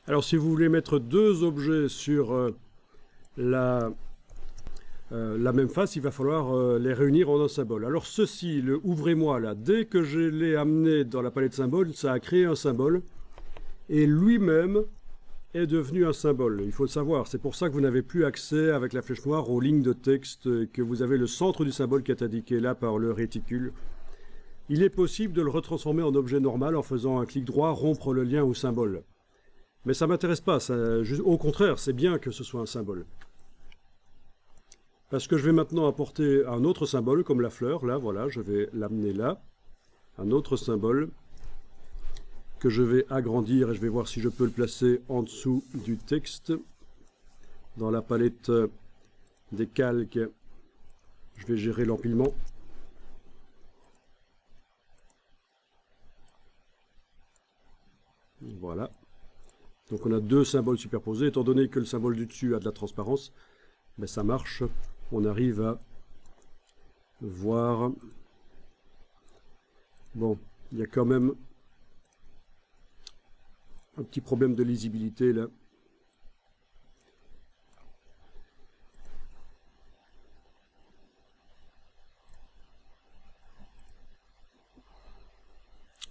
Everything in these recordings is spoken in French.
Alors si vous voulez mettre deux objets sur la même face, il va falloir les réunir en un symbole. Alors ceci, le ouvrez-moi là, dès que je l'ai amené dans la palette symbole, ça a créé un symbole et lui-même est devenu un symbole. Il faut le savoir, c'est pour ça que vous n'avez plus accès avec la flèche noire aux lignes de texte, que vous avez le centre du symbole qui est indiqué là par le réticule. Il est possible de le retransformer en objet normal en faisant un clic droit, rompre le lien au symbole. Mais ça ne m'intéresse pas, au contraire, c'est bien que ce soit un symbole. Parce que je vais maintenant apporter un autre symbole, comme la fleur, là, voilà, je vais l'amener là. Un autre symbole que je vais agrandir et je vais voir si je peux le placer en dessous du texte. Dans la palette des calques, je vais gérer l'empilement. Voilà. Donc on a deux symboles superposés. Étant donné que le symbole du dessus a de la transparence, ben ça marche. On arrive à voir. Bon, il y a quand même un petit problème de lisibilité là.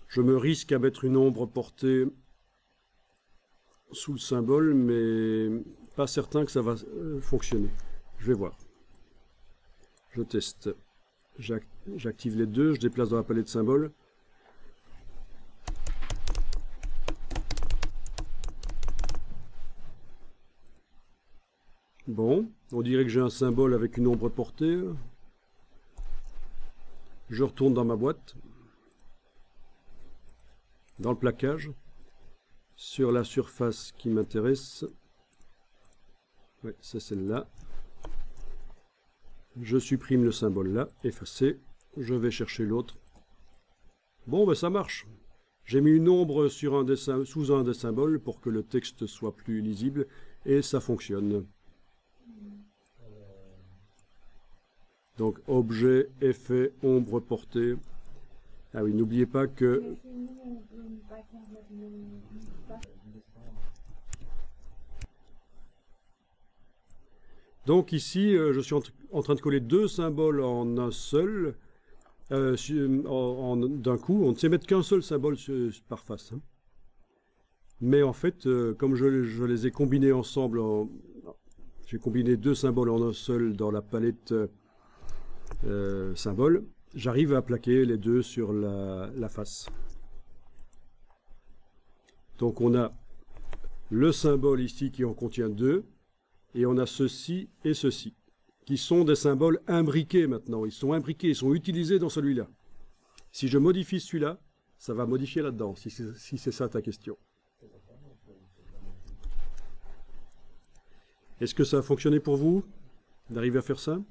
Je me risque à mettre une ombre portée sous le symbole, mais pas certain que ça va fonctionner. Je vais voir. Je teste. J'active les deux, je déplace dans la palette de symboles. Bon, on dirait que j'ai un symbole avec une ombre portée. Je retourne dans ma boîte, dans le plaquage, sur la surface qui m'intéresse. Oui, c'est celle-là. Je supprime le symbole là, effacé. Je vais chercher l'autre. Bon, ben ça marche. J'ai mis une ombre sur sous un des symboles pour que le texte soit plus lisible et ça fonctionne. Donc objet, effet, ombre portée. Ah oui, n'oubliez pas que... Donc ici, je suis en train de coller deux symboles en un seul, d'un coup. On ne sait mettre qu'un seul symbole par face. Hein. Mais en fait, comme je les ai combinés ensemble, j'ai combiné deux symboles en un seul dans la palette symbole, j'arrive à plaquer les deux sur la face. Donc on a le symbole ici qui en contient deux, et on a ceci et ceci, qui sont des symboles imbriqués maintenant. Ils sont imbriqués, ils sont utilisés dans celui-là. Si je modifie celui-là, ça va modifier là-dedans, si c'est ça ta question. Est-ce que ça a fonctionné pour vous, d'arriver à faire ça ?